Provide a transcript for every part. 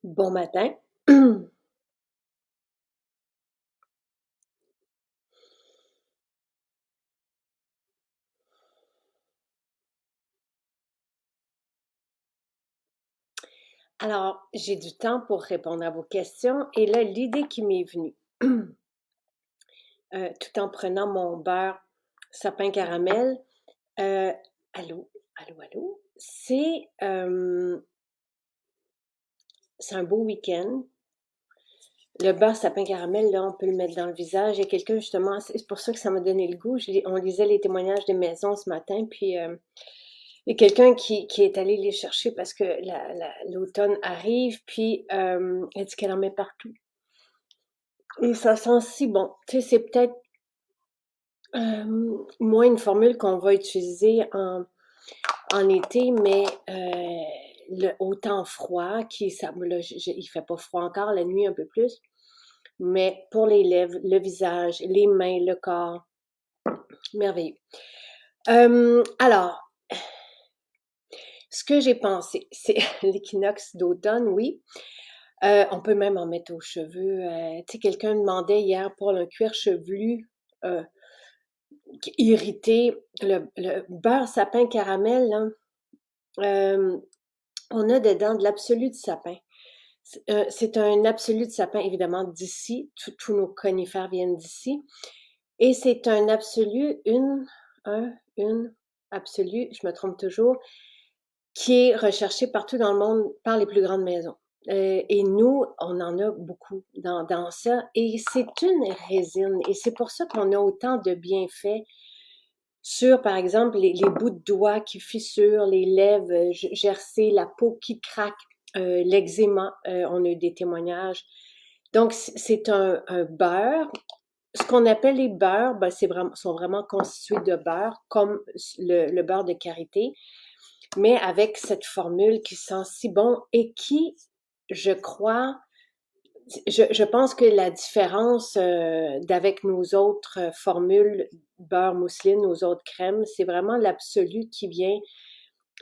Bon matin. Alors, j'ai du temps pour répondre à vos questions et là, l'idée qui m'est venue, tout en prenant mon beurre sapin caramel, euh, allô, allô, c'est un beau week-end. Le beurre sapin caramel, là, on peut le mettre dans le visage. Il y a quelqu'un, justement, c'est pour ça que ça m'a donné le goût. On lisait les témoignages des maisons ce matin, puis il y a quelqu'un qui est allé les chercher parce que l'automne arrive, puis elle dit qu'elle en met partout. Et ça sent si bon. Tu sais, c'est peut-être moins une formule qu'on va utiliser en été, mais au temps froid, là, il fait pas froid encore, la nuit un peu plus, mais pour les lèvres, le visage, les mains, le corps, merveilleux. Alors, ce que j'ai pensé, c'est l'équinoxe d'automne, oui. On peut même en mettre aux cheveux. Tu sais, quelqu'un demandait hier pour le cuir chevelu euh, irrité, le beurre sapin caramel, là, euh, on a dedans de l'absolu de sapin. C'est un absolu de sapin, évidemment, d'ici. Tous nos conifères viennent d'ici. Et c'est un absolu, une absolu, je me trompe toujours, qui est recherché partout dans le monde par les plus grandes maisons. Et nous, on en a beaucoup dans ça. Et c'est une résine. Et c'est pour ça qu'on a autant de bienfaits sur, par exemple, les bouts de doigts qui fissurent, les lèvres gercées, la peau qui craque, l'eczéma, on a eu des témoignages. Donc, c'est un beurre. Ce qu'on appelle les beurres, ben, sont vraiment constitués de beurre, comme le beurre de karité, mais avec cette formule qui sent si bon et qui, je crois, je pense que la différence d'avec nos autres formules beurre mousseline, nos autres crèmes, c'est vraiment l'absolu qui vient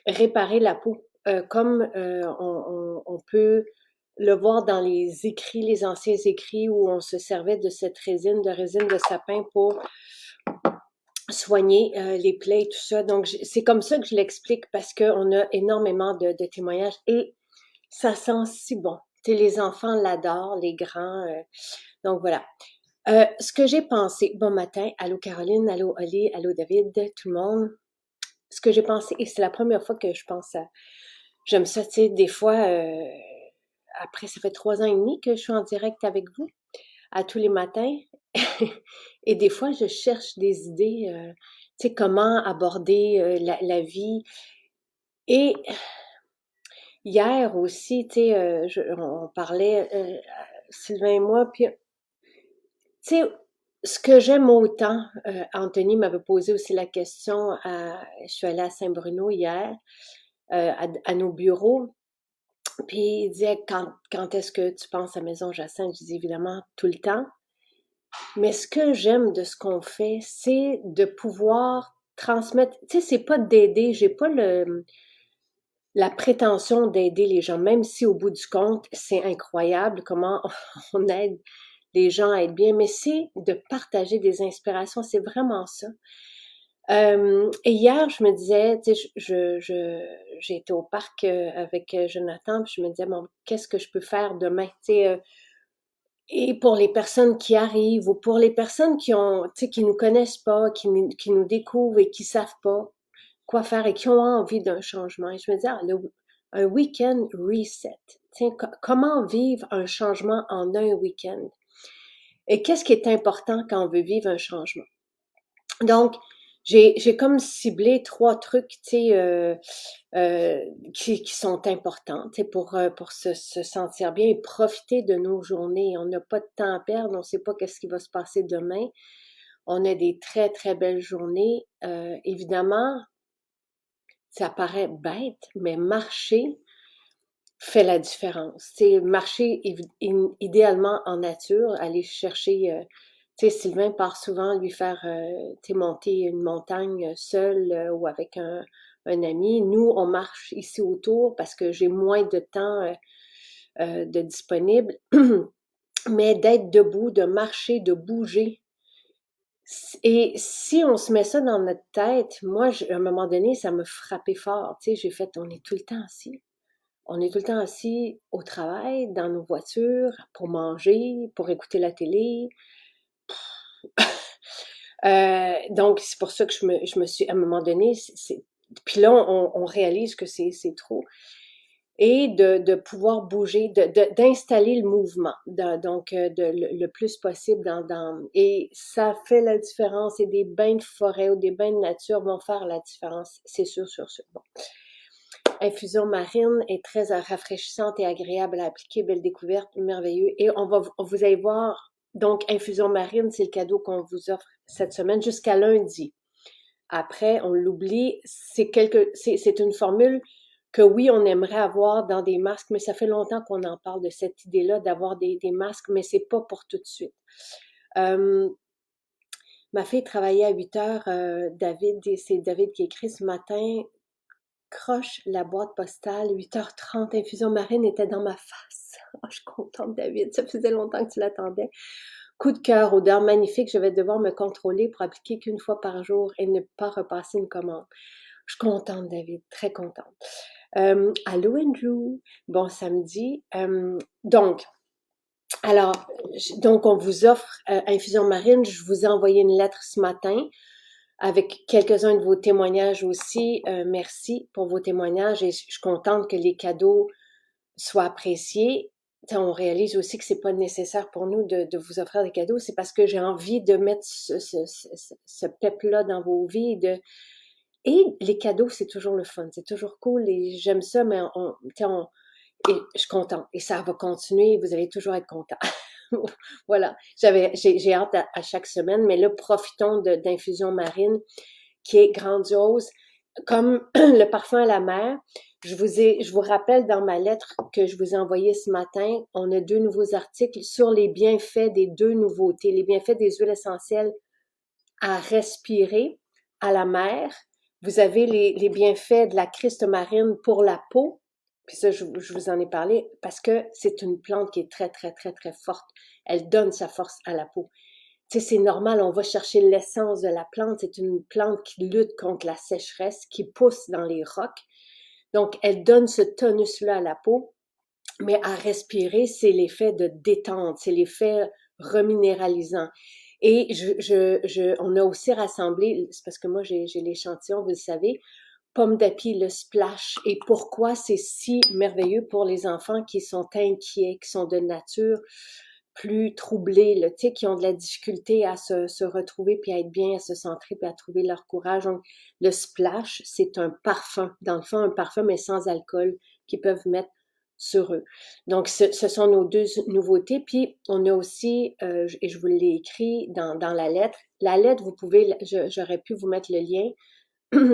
réparer la peau. Comme on peut le voir dans les écrits, les anciens écrits où on se servait de cette résine de sapin pour soigner les plaies et tout ça. Donc, c'est comme ça que je l'explique parce qu'on a énormément de témoignages et ça sent si bon. Tu sais, les enfants l'adorent, les grands. Donc voilà. Ce que j'ai pensé, bon matin, allô Caroline, allô Oli, allô David, tout le monde. Ce que j'ai pensé, et c'est la première fois que je pense à, j'aime ça, tu sais, des fois, après, ça fait 3 ans et demi que je suis en direct avec vous, à tous les matins. Et des fois, je cherche des idées, tu sais, comment aborder la vie. Et hier aussi, tu sais, on parlait, Sylvain et moi, puis tu sais, ce que j'aime autant, Anthony m'avait posé aussi la question, je suis allée à Saint-Bruno hier, à nos bureaux, puis il disait, quand est-ce que tu penses à Maison Jacinthe? Je dis évidemment tout le temps, mais ce que j'aime de ce qu'on fait, c'est de pouvoir transmettre, tu sais, c'est pas d'aider, j'ai pas la prétention d'aider les gens, même si au bout du compte, c'est incroyable comment on aide les gens à être bien, mais c'est de partager des inspirations, c'est vraiment ça. Et hier, je me disais, tu sais, j'ai été au parc avec Jonathan, puis je me disais, bon, qu'est-ce que je peux faire demain? Tu sais, et pour les personnes qui arrivent ou pour les personnes qui ont, tu sais, qui nous connaissent pas, qui nous découvrent et qui savent pas quoi faire et qui ont envie d'un changement. Et je me disais, un week-end reset. Tiens, comment vivre un changement en un week-end? Et qu'est-ce qui est important quand on veut vivre un changement? Donc, j'ai comme ciblé 3 trucs, tu sais, qui sont importants, tu sais, pour se sentir bien et profiter de nos journées. On n'a pas de temps à perdre, on ne sait pas qu'est-ce qui va se passer demain. On a des très, très belles journées. Évidemment, ça paraît bête, mais marcher fait la différence. Tu sais, marcher idéalement en nature, aller chercher, tu sais, Sylvain part souvent lui faire, tu sais, monter une montagne seul ou avec un ami. Nous, on marche ici autour parce que j'ai moins de temps. de disponible, mais d'être debout, de marcher, de bouger. Et si on se met ça dans notre tête, moi, à un moment donné, ça me frappait fort. Tu sais, j'ai fait, on est tout le temps assis. On est tout le temps assis au travail, dans nos voitures, pour manger, pour écouter la télé. Donc, c'est pour ça que je me suis, à un moment donné, puis là, on réalise que c'est trop. Et de pouvoir bouger, d'installer le mouvement, donc le plus possible et ça fait la différence. Et des bains de forêt ou des bains de nature vont faire la différence, c'est sûr, sûr, sûr. Bon. Infusion marine est très rafraîchissante et agréable à appliquer, belle découverte, merveilleux. Et vous allez voir, donc infusion marine, c'est le cadeau qu'on vous offre cette semaine jusqu'à lundi. Après, on l'oublie, c'est une formule que oui, on aimerait avoir dans des masques, mais ça fait longtemps qu'on en parle de cette idée-là d'avoir des masques, mais c'est pas pour tout de suite. Ma fille travaillait à 8 heures, c'est David qui écrit ce matin, croche la boîte postale, 8h30, infusion marine était dans ma face. Oh, je suis contente, David, ça faisait longtemps que tu l'attendais. Coup de cœur, odeur magnifique, je vais devoir me contrôler pour appliquer qu'une fois par jour et ne pas repasser une commande. Je suis contente, David, très contente. Allô, Andrew. Bon samedi. Donc, on vous offre Infusion Marine. Je vous ai envoyé une lettre ce matin avec quelques-uns de vos témoignages aussi. Merci pour vos témoignages et je suis contente que les cadeaux soient appréciés. On réalise aussi que c'est pas nécessaire pour nous de vous offrir des cadeaux. C'est parce que j'ai envie de mettre ce pep-là dans vos vies. Et les cadeaux, c'est toujours le fun. C'est toujours cool et j'aime ça, mais et je suis contente. Et ça va continuer. Vous allez toujours être content. Voilà. J'ai hâte à chaque semaine, mais là, profitons d'infusion marine qui est grandiose. Comme le parfum à la mer, je vous rappelle dans ma lettre que je vous ai envoyée ce matin, on a 2 nouveaux articles sur les bienfaits des 2 nouveautés, les bienfaits des huiles essentielles à respirer à la mer. Vous avez les bienfaits de la criste marine pour la peau. Puis ça, je vous en ai parlé parce que c'est une plante qui est très, très, très, très forte. Elle donne sa force à la peau. Tu sais, c'est normal, on va chercher l'essence de la plante. C'est une plante qui lutte contre la sécheresse, qui pousse dans les rocs. Donc, elle donne ce tonus-là à la peau. Mais à respirer, c'est l'effet de détente, c'est l'effet reminéralisant. Et on a aussi rassemblé, c'est parce que moi j'ai l'échantillon, vous le savez, pomme d'api, le splash. Et pourquoi c'est si merveilleux pour les enfants qui sont inquiets, qui sont de nature plus troublés, là, tu sais, qui ont de la difficulté à se retrouver, puis à être bien, à se centrer, puis à trouver leur courage. Donc, le splash, c'est un parfum, dans le fond, un parfum, mais sans alcool, qu'ils peuvent mettre sur eux. Donc, ce sont nos 2 nouveautés. Puis, on a aussi, et je vous l'ai écrit dans la lettre, vous pouvez, j'aurais pu vous mettre le lien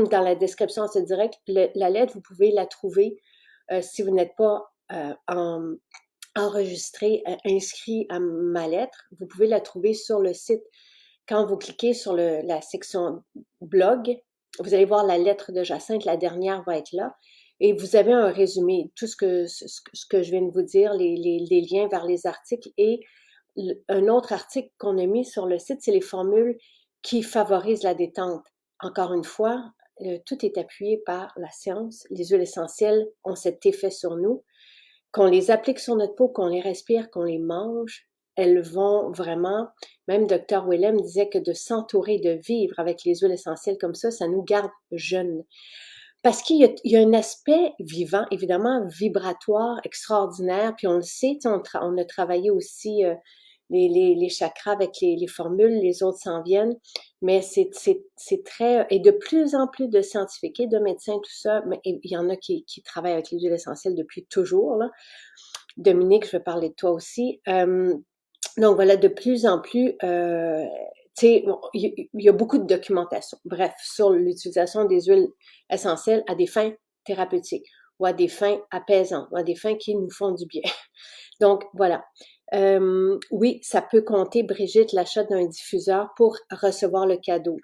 dans la description de ce direct. La lettre, vous pouvez la trouver si vous n'êtes pas enregistré, inscrit à ma lettre. Vous pouvez la trouver sur le site. Quand vous cliquez sur la section blog, vous allez voir la lettre de Jacinthe. La dernière va être là. Et vous avez un résumé, tout ce que je viens de vous dire, les liens vers les articles. Et un autre article qu'on a mis sur le site, c'est les formules qui favorisent la détente. Encore une fois, tout est appuyé par la science. Les huiles essentielles ont cet effet sur nous. Qu'on les applique sur notre peau, qu'on les respire, qu'on les mange, elles vont vraiment, même Dr. Willem disait que de s'entourer, de vivre avec les huiles essentielles comme ça nous garde jeunes. Parce qu'il y a un aspect vivant, évidemment, vibratoire, extraordinaire, puis on le sait, on a travaillé aussi les chakras avec les formules, les autres s'en viennent, mais c'est très, et de plus en plus de scientifiques et de médecins, tout ça, mais il y en a qui travaillent avec les huiles essentielles depuis toujours, là. Dominique, je vais parler de toi aussi. Donc voilà, de plus en plus, tu sais, il y a beaucoup de documentation, bref, sur l'utilisation des huiles essentielles à des fins thérapeutiques ou à des fins apaisantes ou à des fins qui nous font du bien. Donc voilà. Oui, ça peut compter, Brigitte, l'achat d'un diffuseur pour recevoir le cadeau.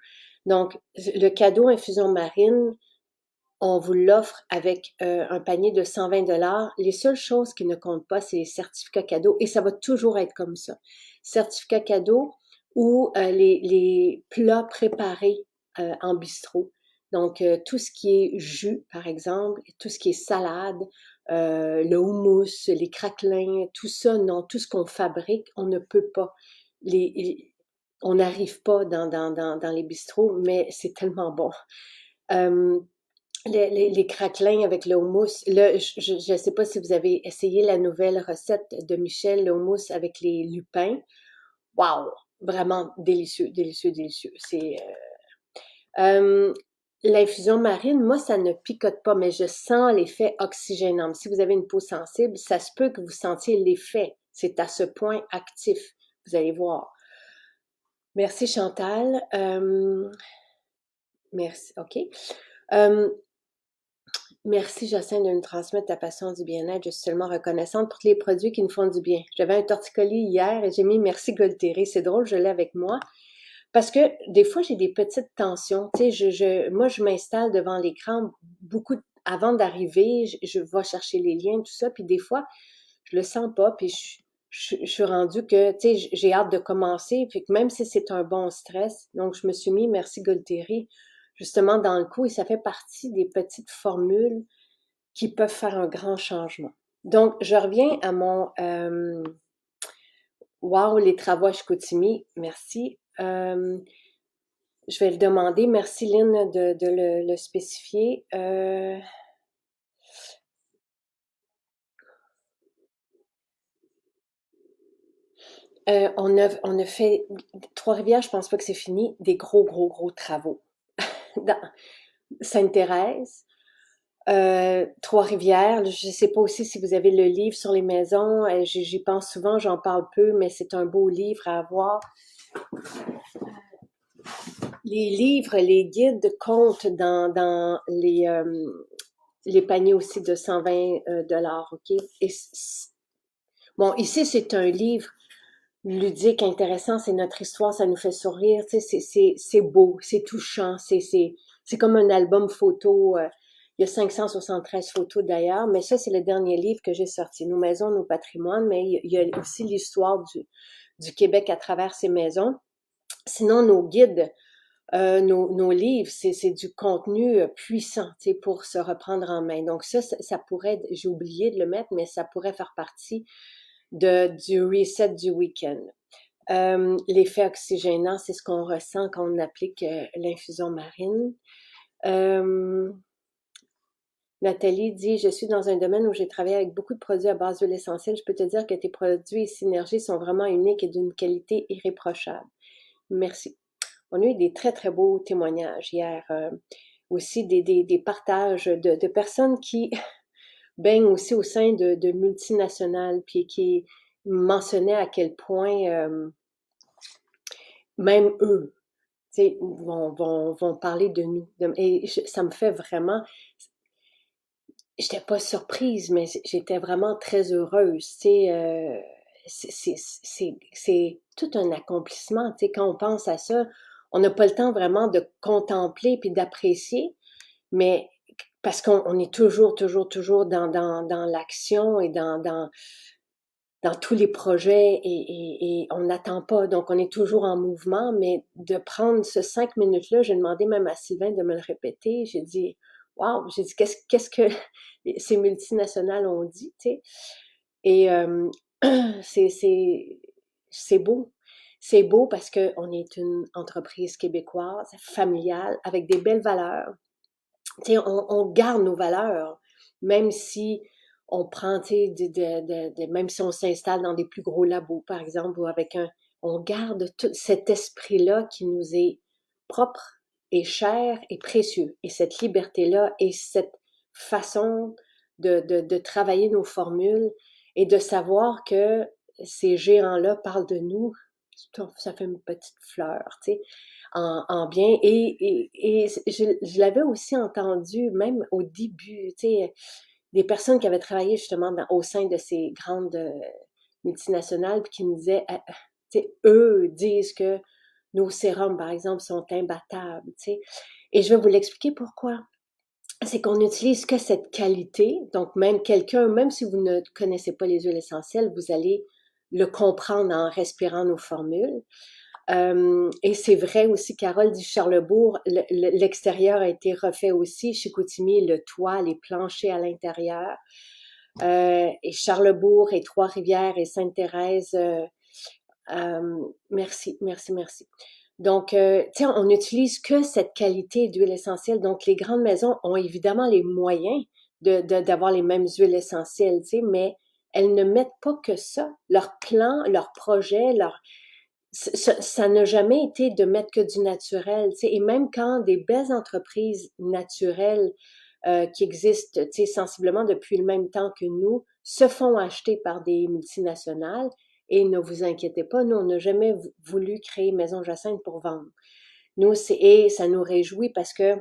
Donc, le cadeau infusion marine, on vous l'offre avec un panier de 120 $. Les seules choses qui ne comptent pas, c'est les certificats cadeaux et ça va toujours être comme ça. Certificats cadeaux ou les plats préparés en bistrot. Donc, tout ce qui est jus, par exemple, tout ce qui est salade, le houmous, les craquelins, tout ça, non, tout ce qu'on fabrique, on ne peut pas. On n'arrive pas dans les bistrots, mais c'est tellement bon. Euh, les craquelins avec le houmous. Là, je ne sais pas si vous avez essayé la nouvelle recette de Michel, le houmous avec les lupins. Wow! Vraiment délicieux, délicieux, délicieux. C'est l'infusion marine, moi, ça ne picote pas, mais je sens l'effet oxygénant. Si vous avez une peau sensible, ça se peut que vous sentiez l'effet. C'est à ce point actif. Vous allez voir. Merci Chantal. Merci. OK. Merci Jacinthe de nous transmettre ta passion du bien-être. Je suis seulement reconnaissante pour tous les produits qui nous font du bien. J'avais un torticolis hier et j'ai mis merci Golteri. C'est drôle, je l'ai avec moi. Parce que des fois, j'ai des petites tensions. Tu sais, moi, je m'installe devant l'écran beaucoup avant d'arriver. Je vais chercher les liens, tout ça. Puis des fois, je le sens pas. Puis je suis rendue que, tu sais, j'ai hâte de commencer. Puis que même si c'est un bon stress, donc je me suis mis merci Golteri justement dans le coup et ça fait partie des petites formules qui peuvent faire un grand changement. Donc, je reviens à mon wow, les travaux à Chicoutimi, merci. Je vais le demander. Merci Lynn de le spécifier. On a fait Trois-Rivières, je pense pas que c'est fini, des gros, gros, gros travaux. Dans Sainte-Thérèse, Trois-Rivières, je sais pas aussi si vous avez le livre sur les maisons, j'y pense souvent, j'en parle peu, mais c'est un beau livre à avoir. Les livres, les guides comptent dans les paniers aussi de 120 $, OK? Bon, ici, c'est un livre ludique, intéressant, c'est notre histoire, ça nous fait sourire, tu sais, c'est beau, c'est touchant, c'est comme un album photo. Il y a 573 photos d'ailleurs, mais ça, c'est le dernier livre que j'ai sorti, Nos maisons, nos patrimoines, mais il y a aussi l'histoire du Québec à travers ces maisons. Sinon, nos guides, nos livres, c'est du contenu puissant, tu sais, pour se reprendre en main. Donc ça pourrait, j'ai oublié de le mettre, mais ça pourrait faire partie du reset du week-end. L'effet oxygénant, c'est ce qu'on ressent quand on applique l'infusion marine. Nathalie dit, je suis dans un domaine où j'ai travaillé avec beaucoup de produits à base d'huile essentielle. Je peux te dire que tes produits et synergies sont vraiment uniques et d'une qualité irréprochable. Merci. On a eu des très, très beaux témoignages hier. Aussi des partages de personnes qui baignent aussi au sein de multinationales, puis qui mentionnaient à quel point même eux, tu sais, vont parler de nous. Et ça me fait vraiment... J'étais pas surprise, mais j'étais vraiment très heureuse. Tu sais, c'est tout un accomplissement. Tu sais, quand on pense à ça, on n'a pas le temps vraiment de contempler puis d'apprécier, mais parce qu'on est toujours, toujours, toujours dans l'action et dans tous les projets et on n'attend pas. Donc, on est toujours en mouvement, mais de prendre ce 5 minutes-là, j'ai demandé même à Sylvain de me le répéter. J'ai dit, wow, j'ai dit, qu'est-ce que ces multinationales ont dit, tu sais? Et c'est, c'est, c'est beau. C'est beau parce qu'on est une entreprise québécoise, familiale, avec des belles valeurs. Tu sais, on garde nos valeurs, même si on prend, tu sais, même si on s'installe dans des plus gros labos, par exemple, ou avec on garde tout cet esprit-là qui nous est propre et cher et précieux. Et cette liberté-là et cette façon de travailler nos formules et de savoir que ces géants-là parlent de nous, ça fait une petite fleur, tu sais, en bien. Et je l'avais aussi entendu même au début, tu sais, des personnes qui avaient travaillé justement au sein de ces grandes multinationales puis qui me disaient, tu sais, eux disent que nos sérums, par exemple, sont imbattables, tu sais. Et je vais vous l'expliquer pourquoi. c'est qu'on n'utilise que cette qualité. Donc, même si vous ne connaissez pas les huiles essentielles, vous allez le comprendre en respirant nos formules. Et c'est vrai aussi, Carole dit Charlebourg, l'extérieur a été refait aussi, Chicoutimi, le toit, les planchers à l'intérieur. Et Charlebourg et Trois-Rivières et Sainte-Thérèse, merci, merci, merci. Donc, tu sais, on n'utilise que cette qualité d'huile essentielle. Donc, les grandes maisons ont évidemment les moyens d'avoir les mêmes huiles essentielles, tu sais, mais elles ne mettent pas que ça. Leur plan, leur projet, ça n'a jamais été de mettre que du naturel, tu sais. Et même quand des belles entreprises naturelles qui existent, tu sais, sensiblement depuis le même temps que nous, se font acheter par des multinationales, et ne vous inquiétez pas, nous, on n'a jamais voulu créer Maison Jacinthe pour vendre. Nous, et ça nous réjouit parce que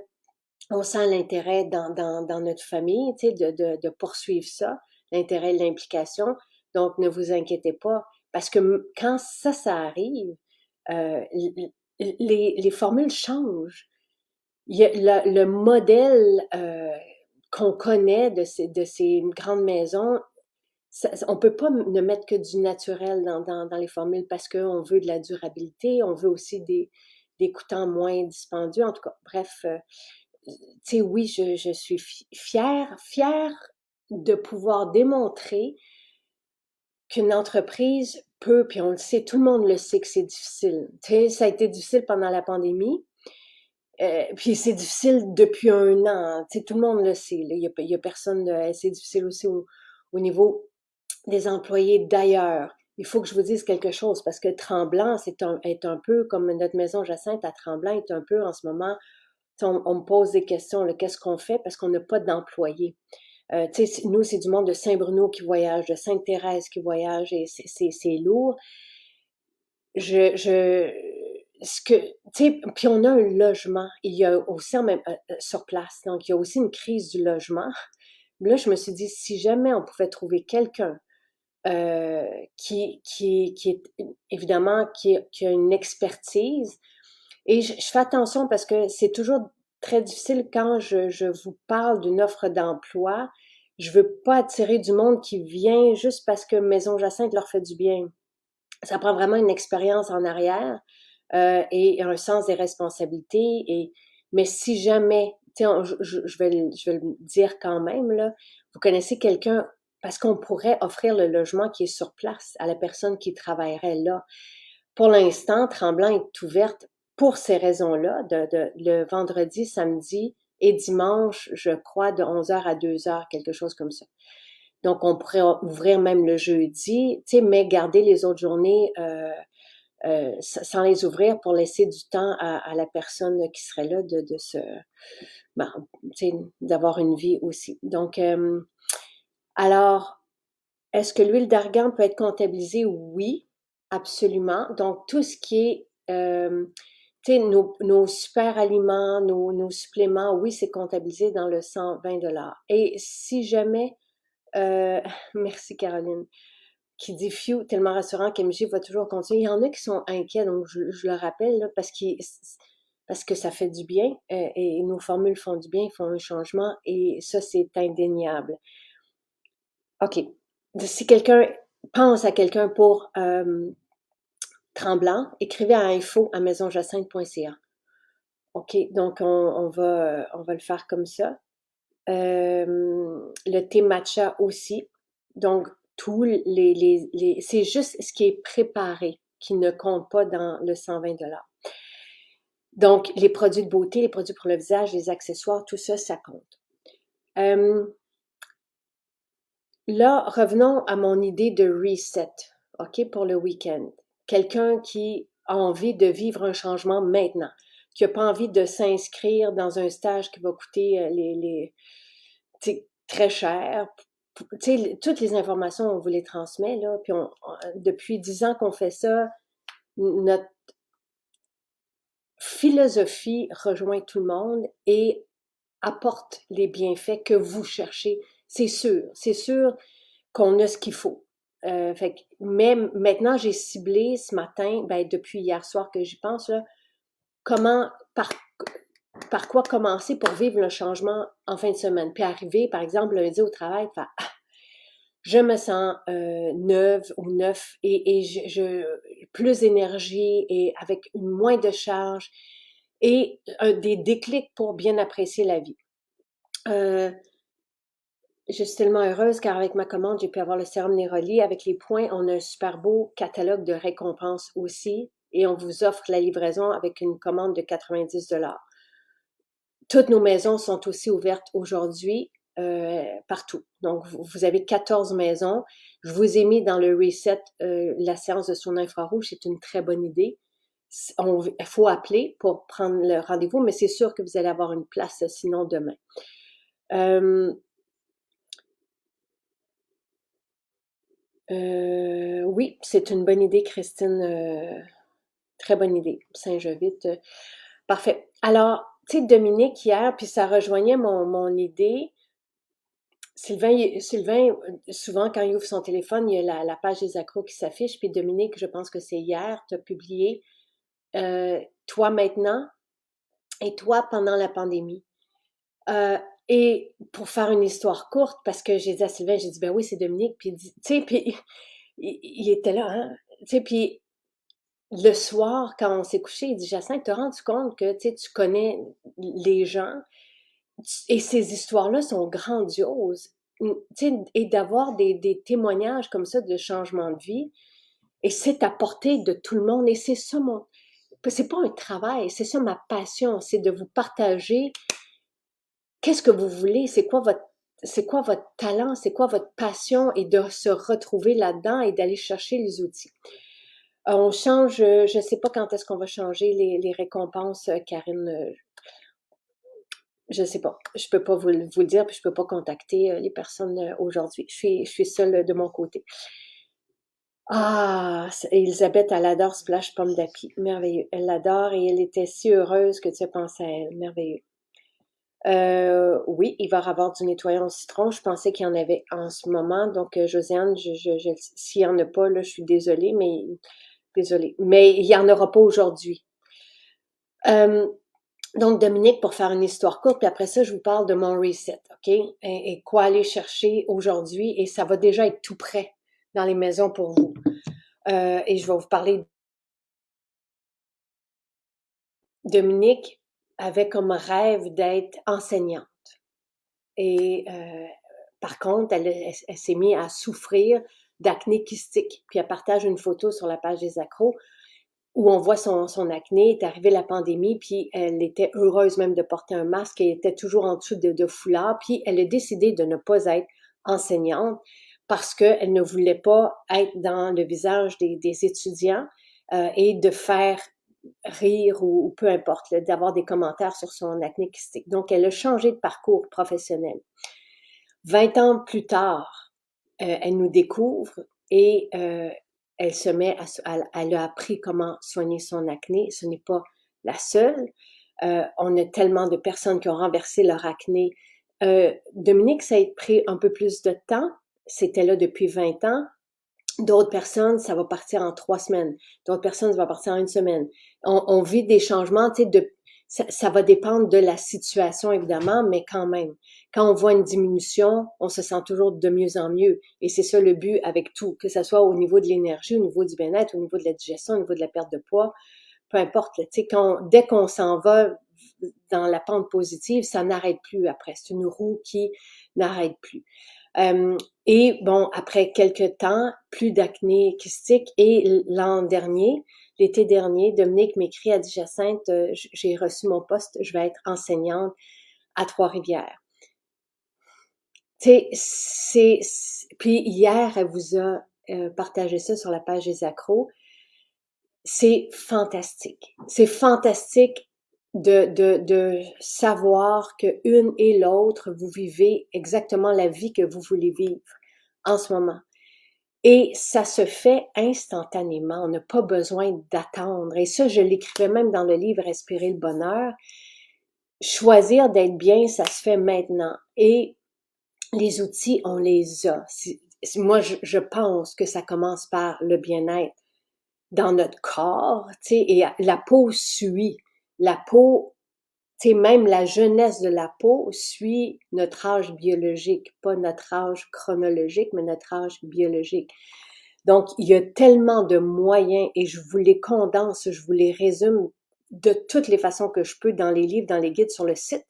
on sent l'intérêt dans notre famille, tu sais, de poursuivre ça, l'intérêt et l'implication. Donc, ne vous inquiétez pas, parce que quand ça arrive, les formules changent. Il y a le modèle qu'on connaît de ces grandes maisons, on peut pas ne mettre que du naturel dans les formules parce qu'on veut de la durabilité, on veut aussi des coûtants moins dispendieux. En tout cas, bref, tu sais, oui, je suis fière de pouvoir démontrer qu'une entreprise peut, puis on le sait, tout le monde le sait que c'est difficile. Tu sais, ça a été difficile pendant la pandémie, puis c'est difficile depuis un an. Tu sais, tout le monde le sait. Là. Il y a personne c'est difficile aussi au niveau des employés d'ailleurs. Il faut que je vous dise quelque chose parce que Tremblant est un peu comme notre maison Jacinthe à Tremblant est un peu en ce moment. On me pose des questions, qu'est-ce qu'on fait parce qu'on n'a pas d'employés. Nous, c'est du monde de Saint-Bruno qui voyage, de Sainte-Thérèse qui voyage et c'est lourd. Puis on a un logement. Il y a aussi même sur place, donc il y a aussi une crise du logement. Là, je me suis dit, si jamais on pouvait trouver quelqu'un qui est évidemment qui a une expertise. Et je fais attention parce que c'est toujours très difficile quand je vous parle d'une offre d'emploi. Je veux pas attirer du monde qui vient juste parce que Maison Jacinthe leur fait du bien. Ça prend vraiment une expérience en arrière et un sens des responsabilités. Mais si jamais, tu sais, je vais le dire quand même, là, vous connaissez quelqu'un, parce qu'on pourrait offrir le logement qui est sur place à la personne qui travaillerait là. Pour l'instant, Tremblant est ouverte pour ces raisons-là, le vendredi, samedi et dimanche, je crois, de 11h à 2h, quelque chose comme ça. Donc, on pourrait ouvrir même le jeudi, tu sais, mais garder les autres journées sans les ouvrir pour laisser du temps à la personne qui serait là de se, ben, tu sais, d'avoir une vie aussi. Donc, alors, est-ce que l'huile d'argan peut être comptabilisée? Oui, absolument. Donc, tout ce qui est, tu sais, nos super aliments, nos suppléments, oui, c'est comptabilisé dans le 120 $. Et si jamais, merci Caroline, qui dit Phew, tellement rassurant qu'MJ va toujours continuer. Il y en a qui sont inquiets, donc je le rappelle, là, parce que ça fait du bien et nos formules font du bien, ils font un changement et ça, c'est indéniable. OK. Si quelqu'un pense à quelqu'un pour Tremblant, écrivez à info@maisonjacinthe.ca. OK, donc on va le faire comme ça. Le thé matcha aussi. Donc, c'est juste ce qui est préparé qui ne compte pas dans le 120 $. Donc, les produits de beauté, les produits pour le visage, les accessoires, tout ça, ça compte. Là, revenons à mon idée de reset, OK, pour le week-end. Quelqu'un qui a envie de vivre un changement maintenant, qui n'a pas envie de s'inscrire dans un stage qui va coûter très cher. Toutes les informations, on vous les transmet, là, puis depuis 10 ans qu'on fait ça, notre philosophie rejoint tout le monde et apporte les bienfaits que vous cherchez. C'est sûr qu'on a ce qu'il faut. Mais maintenant, j'ai ciblé ce matin, depuis hier soir que j'y pense, là, comment, par quoi commencer pour vivre le changement en fin de semaine. Puis arriver, par exemple, lundi au travail, faire je me sens neuve ou neuf et plus d'énergie et avec moins de charge et des déclics pour bien apprécier la vie. Je suis tellement heureuse car avec ma commande, j'ai pu avoir le sérum Neroli. Avec les points, on a un super beau catalogue de récompenses aussi et on vous offre la livraison avec une commande de 90 $. Toutes nos maisons sont aussi ouvertes aujourd'hui partout. Donc, vous avez 14 maisons. Je vous ai mis dans le reset la séance de son infrarouge. C'est une très bonne idée. Il faut appeler pour prendre le rendez-vous, mais c'est sûr que vous allez avoir une place sinon demain. Oui, c'est une bonne idée, Christine. Très bonne idée. Saint-Jovite. Parfait. Alors, tu sais, Dominique, hier, puis ça rejoignait mon idée. Sylvain, souvent, quand il ouvre son téléphone, il y a la page des accros qui s'affiche. Puis Dominique, je pense que c'est hier, tu as publié Toi maintenant et toi pendant la pandémie. Et pour faire une histoire courte, parce que j'ai dit à Sylvain, j'ai dit, ben oui, c'est Dominique. Puis, tu sais, puis il était là, hein. Tu sais, puis le soir, quand on s'est couché, il dit, Jacinthe, te rends-tu compte que, tu sais, tu connais les gens et ces histoires-là sont grandioses. Tu sais, et d'avoir des témoignages comme ça de changement de vie, et c'est à portée de tout le monde, et c'est ça c'est pas un travail, c'est ça ma passion, c'est de vous partager qu'est-ce que vous voulez, c'est quoi votre talent, c'est quoi votre passion, et de se retrouver là-dedans et d'aller chercher les outils. On change, je sais pas quand est-ce qu'on va changer les récompenses, Karine. Je sais pas. Je peux pas vous le dire, puis je peux pas contacter les personnes aujourd'hui. Je suis seule de mon côté. Ah, Elisabeth, elle adore Splash Pomme d'Api. Merveilleux. Elle l'adore et elle était si heureuse que tu as pensé à elle. Merveilleux. Oui, il va y avoir du nettoyant au citron. Je pensais qu'il y en avait en ce moment. Donc, Josiane, s'il n'y en a pas, là, je suis désolée, mais il n'y en aura pas aujourd'hui. Donc, Dominique, pour faire une histoire courte, puis après ça, je vous parle de mon reset, OK? Et quoi aller chercher aujourd'hui, et ça va déjà être tout prêt dans les maisons pour vous. Et je vais vous parler. Dominique avait comme rêve d'être enseignante. Et par contre, elle s'est mise à souffrir d'acné kystique. Puis elle partage une photo sur la page des accros où on voit son acné. Est arrivée la pandémie, puis elle était heureuse même de porter un masque. Elle était toujours en dessous de foulard. Puis elle a décidé de ne pas être enseignante parce qu'elle ne voulait pas être dans le visage des étudiants et de faire rire ou peu importe, d'avoir des commentaires sur son acné kystique. Donc, elle a changé de parcours professionnel. 20 ans plus tard, elle nous découvre et elle se met elle a appris comment soigner son acné. Ce n'est pas la seule. On a tellement de personnes qui ont renversé leur acné. Dominique, ça a pris un peu plus de temps. C'était là depuis 20 ans. D'autres personnes, ça va partir en 3 semaines. D'autres personnes, ça va partir en 1 semaine. On vit des changements, tu sais, ça va dépendre de la situation, évidemment, mais quand même. Quand on voit une diminution, on se sent toujours de mieux en mieux. Et c'est ça le but avec tout, que ce soit au niveau de l'énergie, au niveau du bien-être, au niveau de la digestion, au niveau de la perte de poids, peu importe. Tu sais, dès qu'on s'en va dans la pente positive, ça n'arrête plus après. C'est une roue qui n'arrête plus. Et bon, après quelques temps, plus d'acné kystique. Et l'an dernier, l'été dernier, Dominique m'écrit, elle dit, Jacinthe, j'ai reçu mon poste, je vais être enseignante à Trois-Rivières. Tu sais, puis hier, elle vous a partagé ça sur la page des accros. C'est fantastique. C'est fantastique de savoir que une et l'autre, vous vivez exactement la vie que vous voulez vivre en ce moment. Et ça se fait instantanément. On n'a pas besoin d'attendre. Et ça, je l'écrivais même dans le livre Respirer le bonheur. Choisir d'être bien, ça se fait maintenant. Et les outils, on les a. Moi, je pense que ça commence par le bien-être dans notre corps, tu sais, et la peau suit. La peau Tu sais, même la jeunesse de la peau suit notre âge biologique, pas notre âge chronologique, mais notre âge biologique. Donc, il y a tellement de moyens et je vous les condense, je vous les résume de toutes les façons que je peux dans les livres, dans les guides sur le site.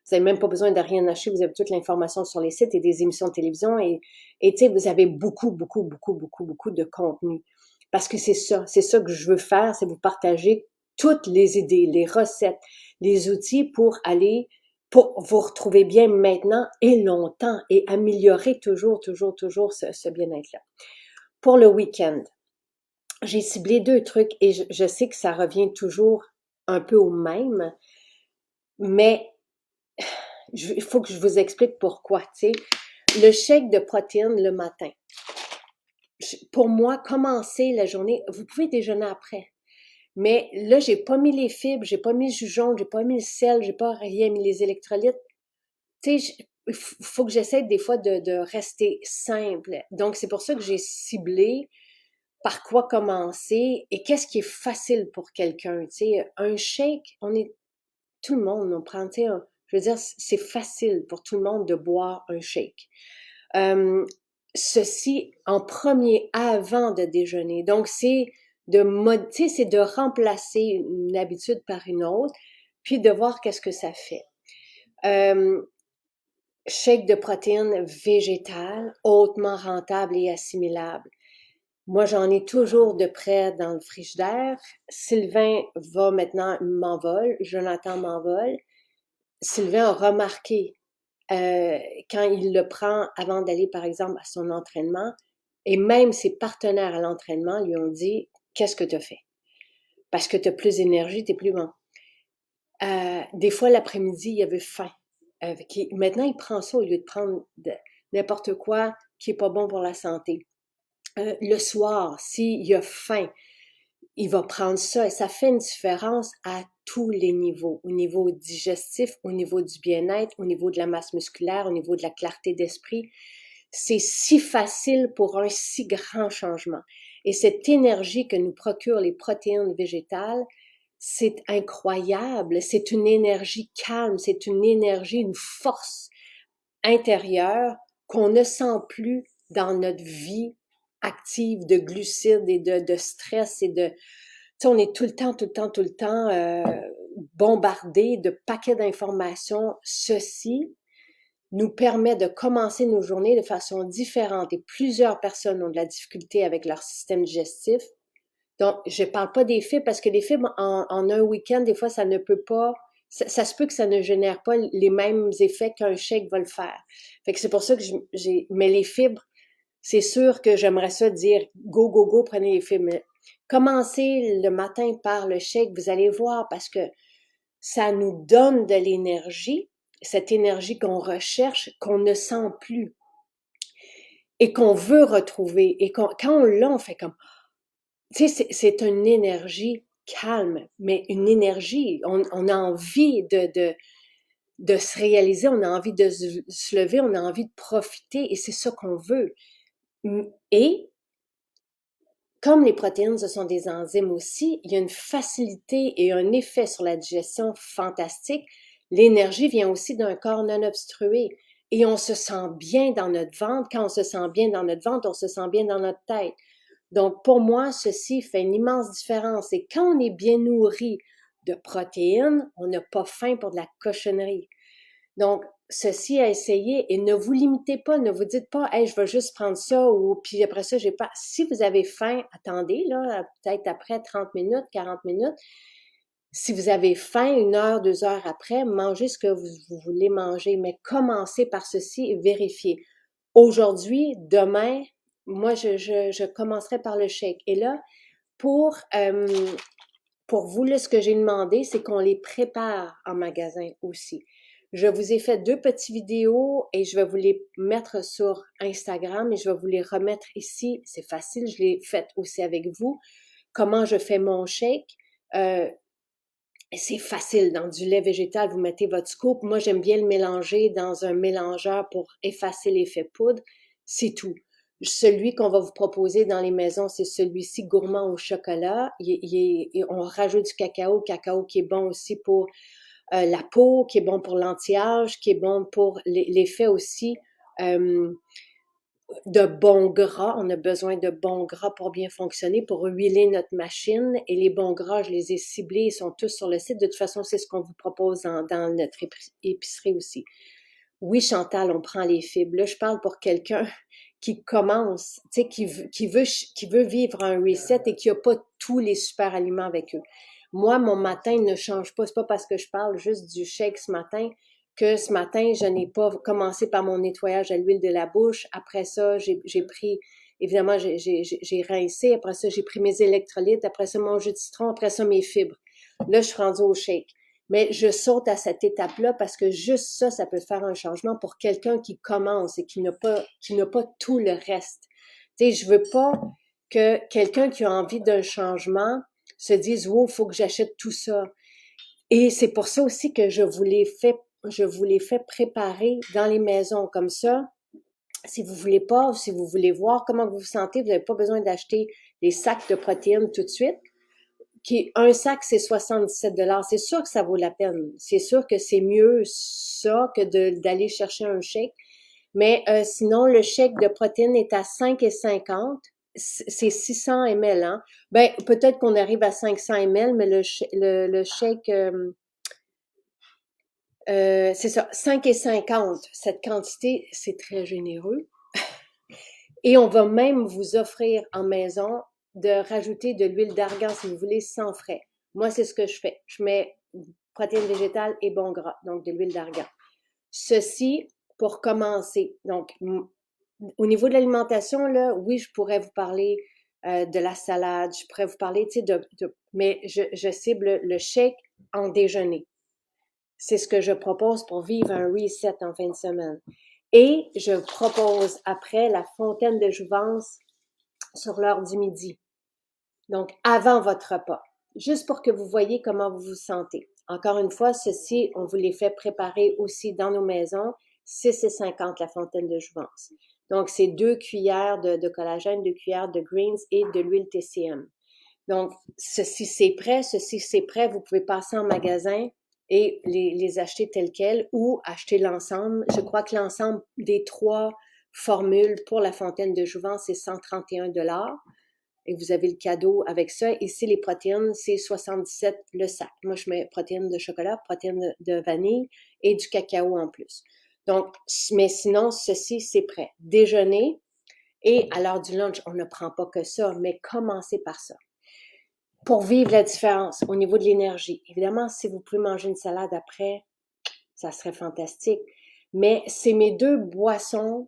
Vous n'avez même pas besoin de rien acheter, vous avez toute l'information sur les sites et des émissions de télévision et tu sais, vous avez beaucoup de contenu. Parce que c'est ça que je veux faire, c'est vous partager toutes les idées, les recettes, les outils pour vous retrouver bien maintenant et longtemps et améliorer toujours ce bien-être-là. Pour le week-end, j'ai ciblé 2 trucs et je sais que ça revient toujours un peu au même, mais il faut que je vous explique pourquoi, tu sais. Le shake de protéines le matin. Pour moi, commencer la journée, vous pouvez déjeuner après. Mais là, j'ai pas mis les fibres, j'ai pas mis le jus jaune, j'ai pas mis le sel, j'ai pas rien mis les électrolytes. Tu sais, il faut que j'essaie des fois de rester simple. Donc, c'est pour ça que j'ai ciblé par quoi commencer et qu'est-ce qui est facile pour quelqu'un. Tu sais, un shake, tout le monde, on prend, tu sais, je veux dire, c'est facile pour tout le monde de boire un shake. Ceci en premier avant de déjeuner. Donc, c'est tu sais, c'est de remplacer une habitude par une autre, puis de voir qu'est-ce que ça fait. Shake de protéines végétales, hautement rentable et assimilable. Moi, j'en ai toujours de près dans le frigidaire. Sylvain va maintenant m'envole, Jonathan m'envole. Sylvain a remarqué quand il le prend avant d'aller, par exemple, à son entraînement, et même ses partenaires à l'entraînement lui ont dit, qu'est-ce que tu as fait? Parce que tu as plus d'énergie, tu es plus bon. Des fois, l'après-midi, il avait faim. Maintenant, il prend ça au lieu de prendre n'importe quoi qui est pas bon pour la santé. Le soir, s'il a faim, il va prendre ça et ça fait une différence à tous les niveaux, au niveau digestif, au niveau du bien-être, au niveau de la masse musculaire, au niveau de la clarté d'esprit. C'est si facile pour un si grand changement. Et cette énergie que nous procurent les protéines végétales, c'est incroyable. C'est une énergie calme, c'est une énergie, une force intérieure qu'on ne sent plus dans notre vie active de glucides et de stress et de... Tu sais, on est tout le temps bombardé de paquets d'informations. Ceci nous permet de commencer nos journées de façon différente et plusieurs personnes ont de la difficulté avec leur système digestif. Donc, je parle pas des fibres parce que les fibres en un week-end, des fois, ça ne peut pas, ça se peut que ça ne génère pas les mêmes effets qu'un shake va le faire. Fait que c'est pour ça que mais les fibres, c'est sûr que j'aimerais ça dire go, prenez les fibres. Mais commencez le matin par le shake, vous allez voir parce que ça nous donne de l'énergie, cette énergie qu'on recherche, qu'on ne sent plus et qu'on veut retrouver. Et quand on l'a, on fait comme, tu sais, c'est une énergie calme, mais une énergie, on a envie de se réaliser, on a envie de se lever, on a envie de profiter et c'est ça qu'on veut. Et comme les protéines, ce sont des enzymes aussi, il y a une facilité et un effet sur la digestion fantastique. L'énergie vient aussi d'un corps non obstrué et on se sent bien dans notre ventre. Quand on se sent bien dans notre ventre, on se sent bien dans notre tête. Donc, pour moi, ceci fait une immense différence. Et quand on est bien nourri de protéines, on n'a pas faim pour de la cochonnerie. Donc, ceci à essayer et ne vous limitez pas, ne vous dites pas, hey, je vais juste prendre ça ou puis après ça, j'ai pas. Si vous avez faim, attendez, là, peut-être après 30 minutes, 40 minutes. Si vous avez faim, 1 heure, 2 heures après, mangez ce que vous voulez manger, mais commencez par ceci et vérifiez. Aujourd'hui, demain, moi, je commencerai par le shake. Et là, pour, euh, pour vous, là, ce que j'ai demandé, c'est qu'on les prépare en magasin aussi. Je vous ai fait 2 petites vidéos et je vais vous les mettre sur Instagram et je vais vous les remettre ici. C'est facile, je l'ai fait aussi avec vous. Comment je fais mon shake. C'est facile. Dans du lait végétal, vous mettez votre scoop. Moi, j'aime bien le mélanger dans un mélangeur pour effacer l'effet poudre. C'est tout. Celui qu'on va vous proposer dans les maisons, c'est celui-ci gourmand au chocolat. On rajoute du cacao qui est bon aussi pour la peau, qui est bon pour l'anti-âge, qui est bon pour l'effet aussi de bons gras. On a besoin de bons gras pour bien fonctionner, pour huiler notre machine. Et les bons gras, je les ai ciblés, ils sont tous sur le site. De toute façon, c'est ce qu'on vous propose dans notre épicerie aussi. Oui, Chantal, on prend les fibres. Là, je parle pour quelqu'un qui commence, tu sais, qui veut vivre un reset et qui n'a pas tous les super aliments avec eux. Moi, mon matin ne change pas. C'est pas parce que je parle juste du shake ce matin que ce matin, je n'ai pas commencé par mon nettoyage à l'huile de la bouche. Après ça, j'ai pris, évidemment, j'ai rincé. Après ça, j'ai pris mes électrolytes. Après ça, mon jus de citron. Après ça, mes fibres. Là, je suis rendue au shake. Mais je saute à cette étape-là parce que juste ça, ça peut faire un changement pour quelqu'un qui commence et qui n'a pas tout le reste. Tu sais, je veux pas que quelqu'un qui a envie d'un changement se dise, wow, faut que j'achète tout ça. Et c'est pour ça aussi que je vous l'ai fait préparer dans les maisons comme ça. Si vous voulez pas, si vous voulez voir comment vous vous sentez, vous n'avez pas besoin d'acheter des sacs de protéines tout de suite. Un sac, c'est 77 $. C'est sûr que ça vaut la peine. C'est sûr que c'est mieux ça que d'aller chercher un shake. Mais sinon, le shake de protéines est à 5,50. C'est 600 ml, hein. Ben, peut-être qu'on arrive à 500 ml, mais le shake, c'est ça, 5,50. Cette quantité, c'est très généreux. Et on va même vous offrir en maison de rajouter de l'huile d'argan, si vous voulez, sans frais. Moi, c'est ce que je fais. Je mets protéines végétales et bon gras, donc de l'huile d'argan. Ceci, pour commencer. Donc, au niveau de l'alimentation, là, oui, je pourrais vous parler de la salade, je pourrais vous parler, tu sais, mais je cible le shake en déjeuner. C'est ce que je propose pour vivre un reset en fin de semaine. Et je propose après la fontaine de jouvence sur l'heure du midi. Donc, avant votre repas. Juste pour que vous voyez comment vous vous sentez. Encore une fois, ceci, on vous les fait préparer aussi dans nos maisons. 6,50 la fontaine de jouvence. Donc, c'est 2 cuillères de collagène, 2 cuillères de greens et de l'huile TCM. Donc, ceci c'est prêt. Vous pouvez passer en magasin et les acheter tels quels ou acheter l'ensemble. Je crois que l'ensemble des 3 formules pour la fontaine de jouvence, c'est 131 $. Et vous avez le cadeau avec ça. Ici, les protéines, c'est 77 le sac. Moi, je mets protéines de chocolat, protéines de vanille et du cacao en plus. Donc, mais sinon, ceci, c'est prêt. Déjeuner et à l'heure du lunch, on ne prend pas que ça, mais commencez par ça. Pour vivre la différence au niveau de l'énergie. Évidemment, si vous pouvez manger une salade après, ça serait fantastique. Mais c'est mes 2 boissons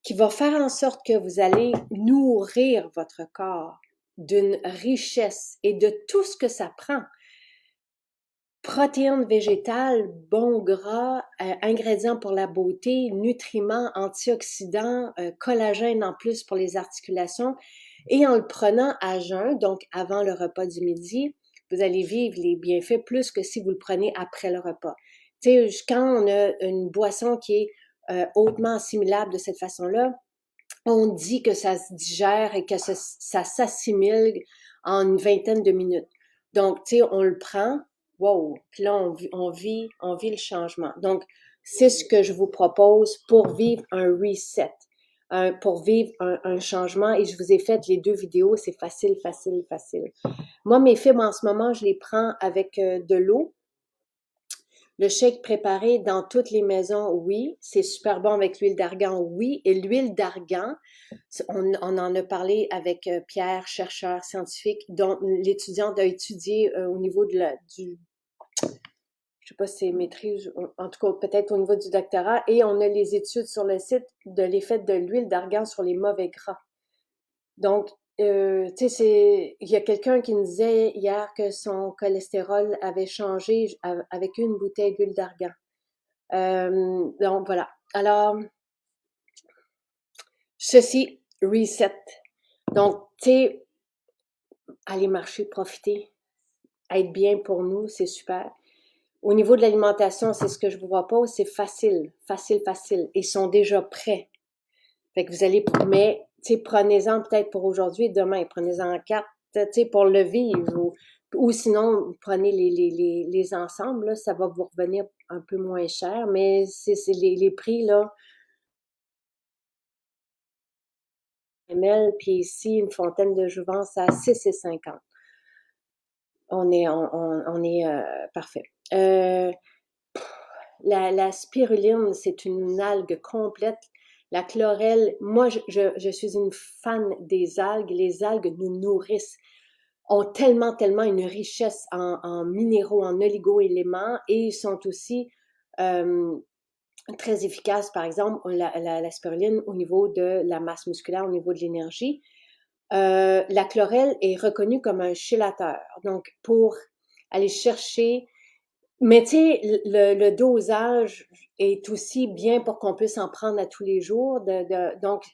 qui vont faire en sorte que vous allez nourrir votre corps d'une richesse et de tout ce que ça prend. Protéines végétales, bons gras, ingrédients pour la beauté, nutriments, antioxydants, collagène en plus pour les articulations. Et en le prenant à jeun, donc avant le repas du midi, vous allez vivre les bienfaits plus que si vous le prenez après le repas. Tu sais, quand on a une boisson qui est hautement assimilable de cette façon-là, on dit que ça se digère et que ça s'assimile en une vingtaine de minutes. Donc, tu sais, on le prend, wow, puis là, on vit le changement. Donc, c'est ce que je vous propose pour vivre un reset, pour vivre un changement. Et je vous ai fait les 2 vidéos, c'est facile. Moi, mes fibres, en ce moment, je les prends avec de l'eau. Le shake préparé dans toutes les maisons, oui. C'est super bon avec l'huile d'argan, oui. Et l'huile d'argan, on en a parlé avec Pierre, chercheur scientifique, dont l'étudiante a étudié au niveau de je sais pas si c'est maîtrise, en tout cas peut-être au niveau du doctorat, et on a les études sur le site de l'effet de l'huile d'argan sur les mauvais gras. Donc, tu sais, il y a quelqu'un qui nous disait hier que son cholestérol avait changé avec une bouteille d'huile d'argan. Donc, voilà. Alors, ceci, reset. Donc, tu sais, aller marcher, profiter, être bien pour nous, c'est super. Au niveau de l'alimentation, c'est ce que je vous propose, c'est facile. Ils sont déjà prêts. Fait que vous allez, mais, tu sais, prenez-en peut-être pour aujourd'hui et demain. Prenez-en 4, tu sais, pour le vivre. Ou sinon, vous prenez les ensembles, là, ça va vous revenir un peu moins cher, mais c'est les prix, là, ml, puis ici, une fontaine de jouvence à 6,50. On est parfait. La spiruline, c'est une algue complète. La chlorelle, moi, je suis une fan des algues. Les algues nous nourrissent, ont tellement une richesse en minéraux, en oligo-éléments et ils sont aussi très efficaces, par exemple, la spiruline au niveau de la masse musculaire, au niveau de l'énergie. La chlorelle est reconnue comme un chélateur. Donc, pour aller chercher, mais tu sais, le dosage est aussi bien pour qu'on puisse en prendre à tous les jours. Donc,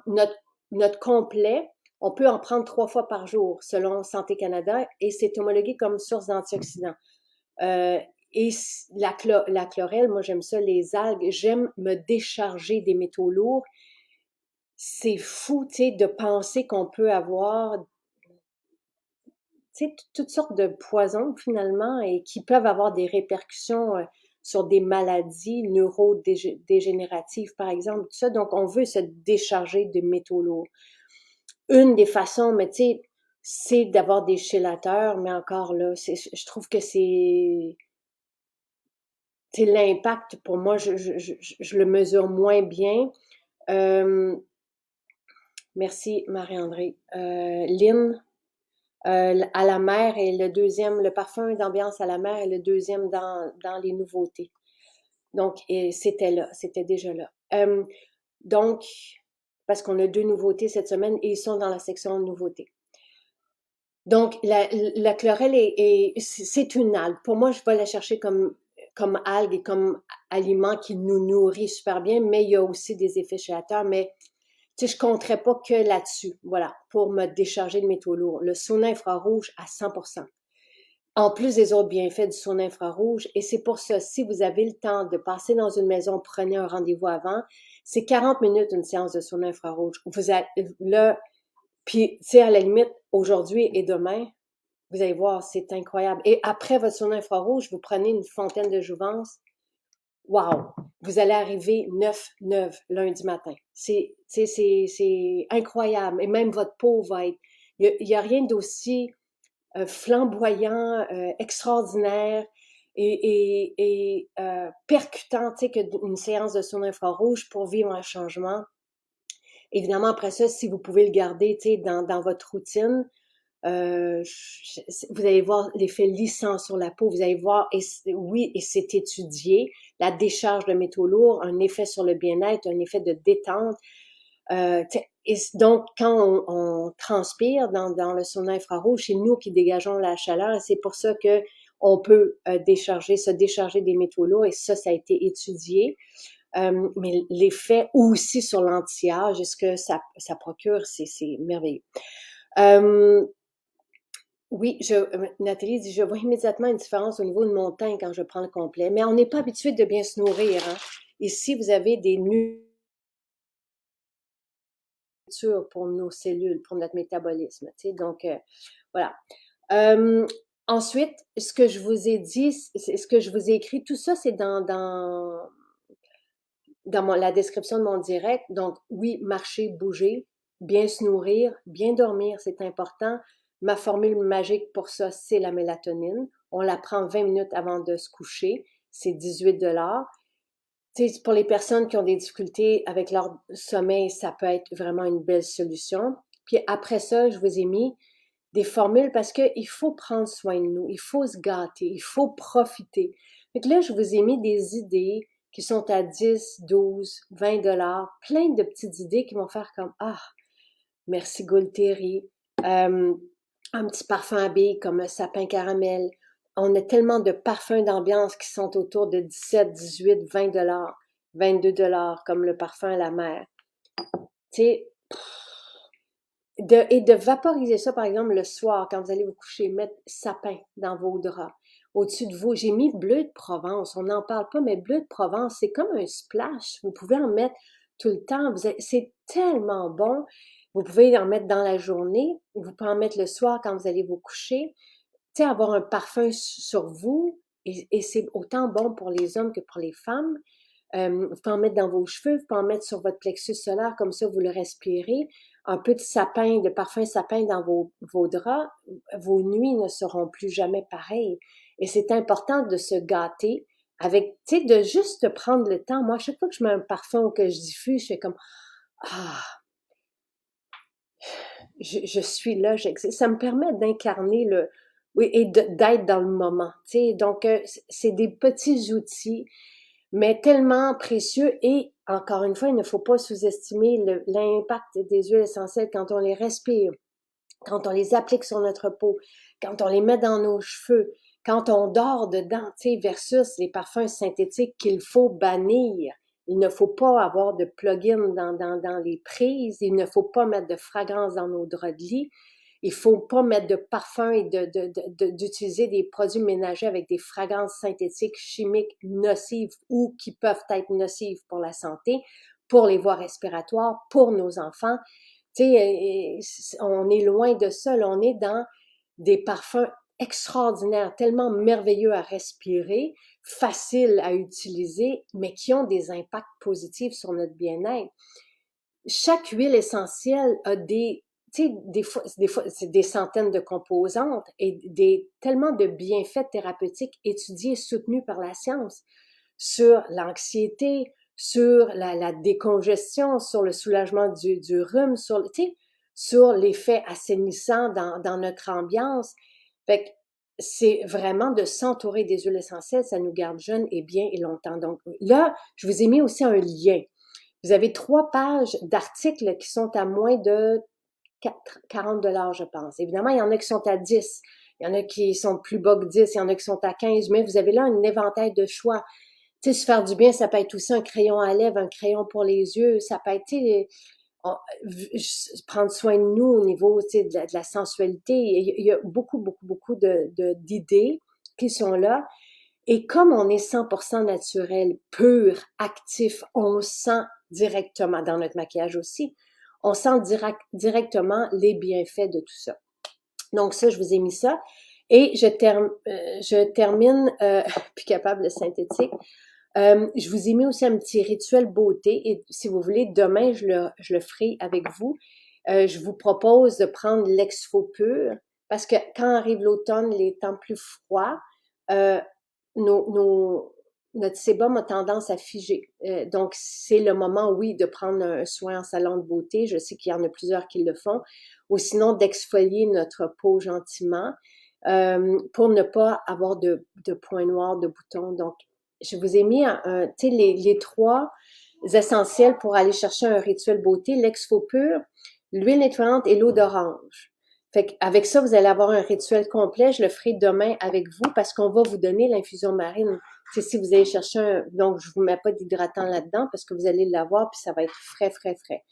notre, notre complet, on peut en prendre 3 fois par jour, selon Santé Canada, et c'est homologué comme source d'antioxydants. Euh, et la chlorelle, moi j'aime ça, les algues, j'aime me décharger des métaux lourds. C'est fou, tu sais, de penser qu'on peut avoir, tu sais, toutes sortes de poisons finalement et qui peuvent avoir des répercussions sur des maladies neurodégénératives, par exemple, tout ça. Donc, on veut se décharger de métaux lourds. Une des façons, mais tu sais, c'est d'avoir des chélateurs, mais encore là, je trouve que c'est l'impact pour moi, je le mesure moins bien. Euh, merci Marie-André. Lynn, à la mer est le deuxième, le parfum d'ambiance à la mer est le deuxième dans les nouveautés. Donc, c'était là, c'était déjà là. Donc, parce qu'on a 2 nouveautés cette semaine et ils sont dans la section nouveautés. Donc, la chlorelle c'est une algue. Pour moi, je vais la chercher comme algue et comme aliment qui nous nourrit super bien, mais il y a aussi des effets chélateurs. Mais tu sais, je compterais pas que là-dessus, voilà, pour me décharger de métaux lourds. Le sauna infrarouge à 100%. En plus des autres bienfaits du sauna infrarouge, et c'est pour ça, si vous avez le temps de passer dans une maison, prenez un rendez-vous avant. C'est 40 minutes une séance de sauna infrarouge. Vous avez, là, puis, tu sais, à la limite, aujourd'hui et demain, vous allez voir, c'est incroyable. Et après votre sauna infrarouge, vous prenez une fontaine de jouvence. Wow! Vous allez arriver 9 lundi matin. C'est incroyable. Et même votre peau va être... Il y a rien d'aussi flamboyant, extraordinaire et percutant, tu sais, qu'une séance de sauna infrarouge pour vivre un changement. Évidemment, après ça, si vous pouvez le garder, tu sais, dans votre routine, vous allez voir l'effet lissant sur la peau. Vous allez voir, oui, et c'est étudié, la décharge de métaux lourds, un effet sur le bien-être, un effet de détente. Et donc, quand on transpire dans le sauna infrarouge, c'est nous qui dégageons la chaleur. C'est pour ça que on peut se décharger des métaux lourds. Et ça a été étudié. Mais l'effet aussi sur l'anti-âge, ce que ça procure, c'est merveilleux. Oui, Nathalie dit, je vois immédiatement une différence au niveau de mon teint quand je prends le complet. Mais on n'est pas habitué de bien se nourrir. Hein? Ici, vous avez des nourritures pour nos cellules, pour notre métabolisme. Tu sais, donc, voilà. Ensuite, ce que je vous ai dit, ce que je vous ai écrit, tout ça, c'est dans la description de mon direct. Donc, oui, marcher, bouger, bien se nourrir, bien dormir, c'est important. Ma formule magique pour ça, c'est la mélatonine. On la prend 20 minutes avant de se coucher. C'est 18 $. Tu sais, pour les personnes qui ont des difficultés avec leur sommeil, ça peut être vraiment une belle solution. Puis après ça, je vous ai mis des formules parce qu'il faut prendre soin de nous, il faut se gâter, il faut profiter. Donc là, je vous ai mis des idées qui sont à 10, 12, 20 $, plein de petites idées qui vont faire comme ah, merci Gualteri, un petit parfum à billes comme un sapin caramel. On a tellement de parfums d'ambiance qui sont autour de 17, 18, 20 $, 22 $ comme le parfum à la mer. Tu sais, et de vaporiser ça, par exemple, le soir, quand vous allez vous coucher, mettre sapin dans vos draps. Au-dessus de vous, j'ai mis bleu de Provence. On n'en parle pas, mais bleu de Provence, c'est comme un splash. Vous pouvez en mettre tout le temps. C'est tellement bon. Vous pouvez en mettre dans la journée, vous pouvez en mettre le soir quand vous allez vous coucher. Tu sais, avoir un parfum sur vous, et c'est autant bon pour les hommes que pour les femmes. Vous pouvez en mettre dans vos cheveux, vous pouvez en mettre sur votre plexus solaire, comme ça vous le respirez. Un peu de sapin, de parfum sapin dans vos draps, vos nuits ne seront plus jamais pareilles. Et c'est important de se gâter avec, tu sais, de juste prendre le temps. Moi, à chaque fois que je mets un parfum ou que je diffuse, je fais comme, ah, je suis là, j'existe. Ça me permet d'incarner oui, et d'être dans le moment, tu sais. Donc, c'est des petits outils, mais tellement précieux. Et encore une fois, il ne faut pas sous-estimer l'impact des huiles essentielles quand on les respire, quand on les applique sur notre peau, quand on les met dans nos cheveux, quand on dort dedans, tu sais, versus les parfums synthétiques qu'il faut bannir. Il ne faut pas avoir de plugins dans les prises. Il ne faut pas mettre de fragrance dans nos draps de lit. Il faut pas mettre de parfum et d'utiliser des produits ménagers avec des fragrances synthétiques, chimiques, nocives ou qui peuvent être nocives pour la santé, pour les voies respiratoires, pour nos enfants. Tu sais, on est loin de ça. Là, on est dans des parfums extraordinaires, tellement merveilleux à respirer, faciles à utiliser, mais qui ont des impacts positifs sur notre bien-être. Chaque huile essentielle a tu sais, des fois, c'est des centaines de composantes et tellement de bienfaits thérapeutiques étudiés et soutenus par la science sur l'anxiété, sur la décongestion, sur le soulagement du rhume, tu sais, sur l'effet assainissant dans notre ambiance. Fait que c'est vraiment de s'entourer des huiles essentielles, ça nous garde jeunes et bien et longtemps. Donc là, je vous ai mis aussi un lien. Vous avez 3 pages d'articles qui sont à moins de 40 $, je pense. Évidemment, il y en a qui sont à 10. Il y en a qui sont plus bas que 10. Il y en a qui sont à 15. Mais vous avez là un éventail de choix. Tu sais, se faire du bien, ça peut être aussi un crayon à lèvres, un crayon pour les yeux. Ça peut être, tu sais, prendre soin de nous au niveau, tu sais, de la sensualité. Il y a beaucoup, beaucoup, beaucoup d'idées qui sont là. Et comme on est 100% naturel, pur, actif, on sent directement, dans notre maquillage aussi, on sent directement les bienfaits de tout ça. Donc ça, je vous ai mis ça. Et je termine, plus capable de synthétique. Je vous ai mis aussi un petit rituel beauté. Et si vous voulez, demain, je le ferai avec vous. Je vous propose de prendre l'Exfo Pur parce que quand arrive l'automne, les temps plus froids, notre sébum a tendance à figer. Donc, c'est le moment, oui, de prendre un soin en salon de beauté. Je sais qu'il y en a plusieurs qui le font. Ou sinon, d'exfolier notre peau gentiment pour ne pas avoir de points noirs, de boutons. Donc, je vous ai mis tu sais, les 3 essentiels pour aller chercher un rituel beauté, l'Exfo Pur, l'huile nettoyante et l'eau d'orange. Fait qu'avec ça, vous allez avoir un rituel complet. Je le ferai demain avec vous parce qu'on va vous donner l'infusion marine. C'est si vous allez chercher donc je vous mets pas d'hydratant là-dedans parce que vous allez l'avoir puis ça va être frais, frais, frais.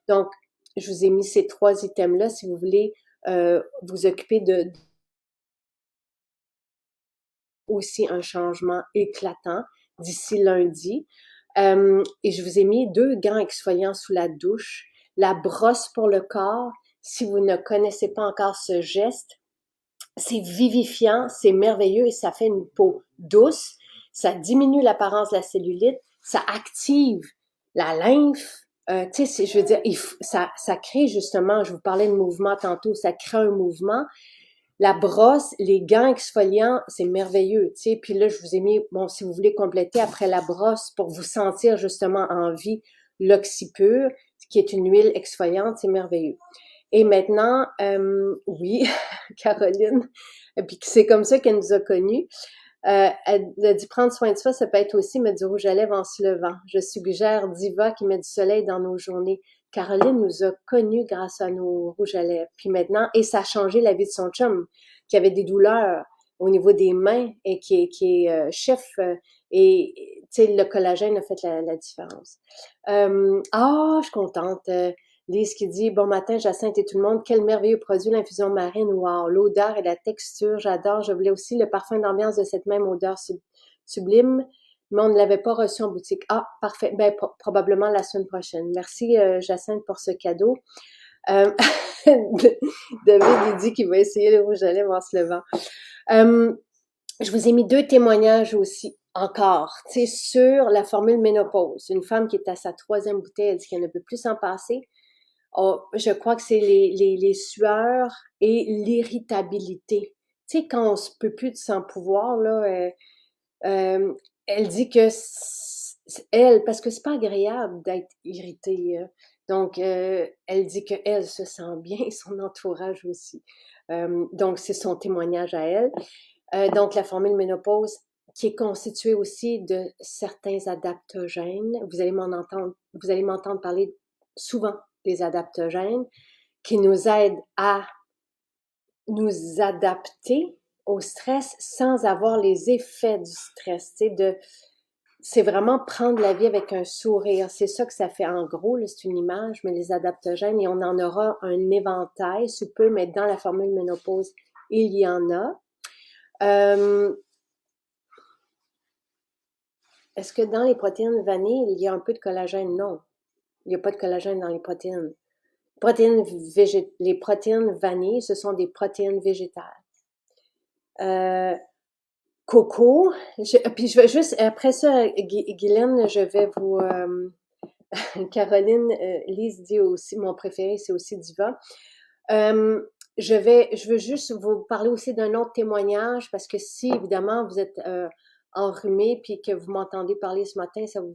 Donc, je vous ai mis ces 3 items-là si vous voulez vous occuper de aussi un changement éclatant d'ici lundi. Et je vous ai mis 2 gants exfoliants sous la douche, la brosse pour le corps. Si vous ne connaissez pas encore ce geste, c'est vivifiant, c'est merveilleux et ça fait une peau douce. Ça diminue l'apparence de la cellulite, ça active la lymphe. Tu sais, je veux dire, ça crée justement, je vous parlais de mouvement tantôt, ça crée un mouvement. La brosse, les gants exfoliants, c'est merveilleux, tu sais. Puis là, je vous ai mis, bon, si vous voulez compléter après la brosse pour vous sentir justement en vie, l'Oxypure, qui est une huile exfoliante, c'est merveilleux. Et maintenant, oui, Caroline, et puis c'est comme ça qu'elle nous a connus. Elle a dit prendre soin de soi, ça peut être aussi mettre du rouge à lèvres en se levant. Je suggère Diva qui met du soleil dans nos journées. Caroline nous a connus grâce à nos rouges à lèvres. Puis maintenant, et ça a changé la vie de son chum, qui avait des douleurs au niveau des mains et qui est chef. Et tu sais, le collagène a fait la différence. Je suis contente. Lise qui dit « Bon matin, Jacinthe et tout le monde. Quel merveilleux produit, l'infusion marine. Wow! L'odeur et la texture, j'adore. Je voulais aussi le parfum d'ambiance de cette même odeur sublime. mais on ne l'avait pas reçu en boutique. Ah, parfait. Ben, probablement la semaine prochaine. Merci, Jacinthe, pour ce cadeau. Euh, David, il dit qu'il va essayer le rouge à lèvres en se levant. Je vous ai mis 2 témoignages aussi, encore, tu sais, sur la formule ménopause. Une femme qui est à sa 3e bouteille, elle dit qu'elle ne peut plus s'en passer. Oh, je crois que c'est les sueurs et l'irritabilité. Tu sais, quand on se peut plus de sans pouvoir, là, elle dit que elle, parce que c'est pas agréable d'être irritée. Donc, elle dit que elle se sent bien et son entourage aussi. Donc, c'est son témoignage à elle. Donc, la formule ménopause qui est constituée aussi de certains adaptogènes. Vous allez m'entendre parler souvent des adaptogènes qui nous aident à nous adapter au stress sans avoir les effets du stress. C'est vraiment prendre la vie avec un sourire. C'est ça que ça fait en gros, c'est une image, mais les adaptogènes, et on en aura un éventail sous peu, mais dans la formule ménopause, il y en a. Est-ce que dans les protéines vanille, il y a un peu de collagène? Non. Il n'y a pas de collagène dans les protéines. Les protéines vanille, ce sont des protéines végétales. Coco, puis je vais juste, après ça, Guylaine, je vais vous... Caroline, Lise dit aussi, mon préféré, c'est aussi Diva. Je veux juste vous parler aussi d'un autre témoignage, parce que si, évidemment, vous êtes enrhumé, puis que vous m'entendez parler ce matin, ça vous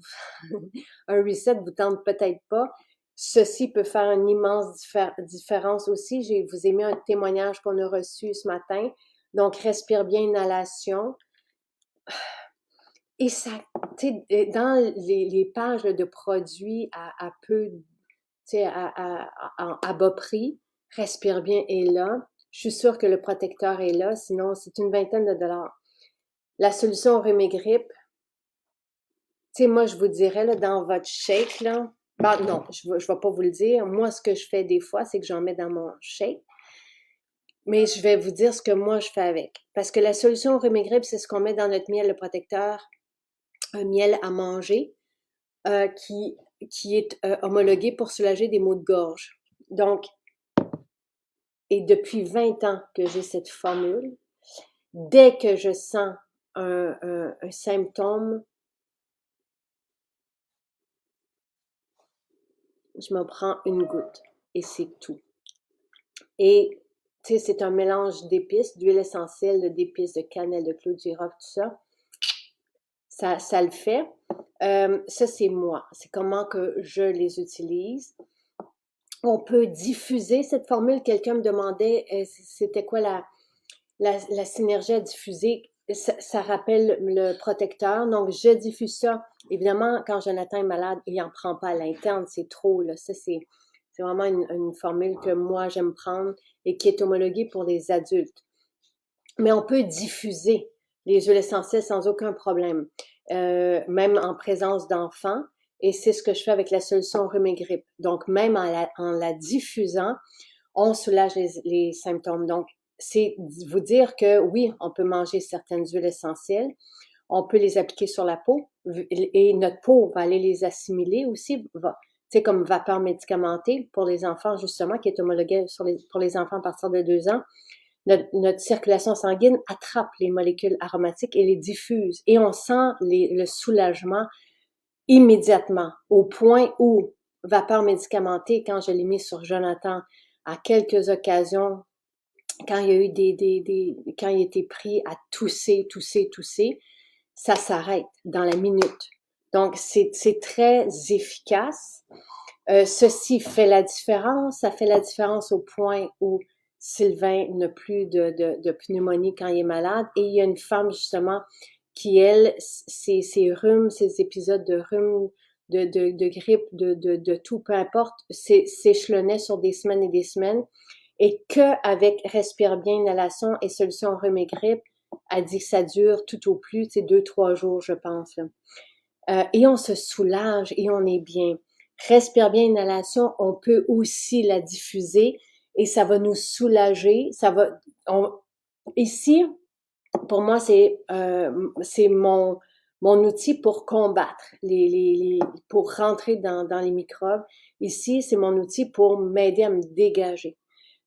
un reset vous tente peut-être pas. Ceci peut faire une immense différence aussi. Je vous ai mis un témoignage qu'on a reçu ce matin. Donc, respire bien, inhalation. Et ça, tu sais, dans les pages de produits à peu, tu sais, à bas prix, respire bien est là. Je suis sûre que le protecteur est là, sinon c'est une vingtaine de dollars. La solution au rhume et grippe, tu sais, moi je vous dirais, là, dans votre shake, là, ben, non, je vais pas vous le dire. Moi, ce que je fais des fois, c'est que j'en mets dans mon shake. Mais je vais vous dire ce que moi je fais avec. Parce que la solution au rhume et grippe, c'est ce qu'on met dans notre miel, le protecteur, un miel à manger, qui est homologué pour soulager des maux de gorge. Donc, et depuis 20 ans que j'ai cette formule, dès que je sens un symptôme, je me prends une goutte et c'est tout. Et tu sais, c'est un mélange d'épices, d'huile essentielle, d'épices, de cannelle, de clou de girofle, tout ça. Ça le fait. Ça, c'est moi. C'est comment que je les utilise. On peut diffuser cette formule. Quelqu'un me demandait c'était quoi la synergie à diffuser. Ça rappelle le protecteur. Donc, je diffuse ça. Évidemment, quand Jonathan est malade, il n'en prend pas à l'interne. C'est trop, là. Ça, c'est vraiment une formule que moi, j'aime prendre et qui est homologuée pour les adultes. Mais on peut diffuser les huiles essentielles sans aucun problème, même en présence d'enfants. Et c'est ce que je fais avec la solution rhume et grippe. Donc, même en la diffusant, on soulage les symptômes. Donc, c'est vous dire que oui, on peut manger certaines huiles essentielles, on peut les appliquer sur la peau et notre peau va aller les assimiler aussi, c'est comme vapeur médicamentée pour les enfants justement, qui est homologuée pour les enfants à partir de 2 ans. Notre circulation sanguine attrape les molécules aromatiques et les diffuse et on sent le soulagement immédiatement au point où vapeur médicamentée, quand je l'ai mis sur Jonathan à quelques occasions, quand il y a eu quand il était pris à tousser, ça s'arrête dans la minute. Donc, c'est très efficace. Ceci fait la différence. Ça fait la différence au point où Sylvain n'a plus de pneumonie quand il est malade. Et il y a une femme, justement, qui, elle, ses rhumes, ses épisodes de rhume, de grippe, de tout, peu importe, s'échelonnait sur des semaines et des semaines. Et qu'avec Respire bien, inhalation et solution rhume et grippe, elle dit que ça dure tout au plus, 2-3 jours, je pense. Et on se soulage et on est bien. Respire bien, inhalation, on peut aussi la diffuser et ça va nous soulager. Ici, pour moi, c'est mon outil pour combattre, pour rentrer dans les microbes. Ici, c'est mon outil pour m'aider à me dégager.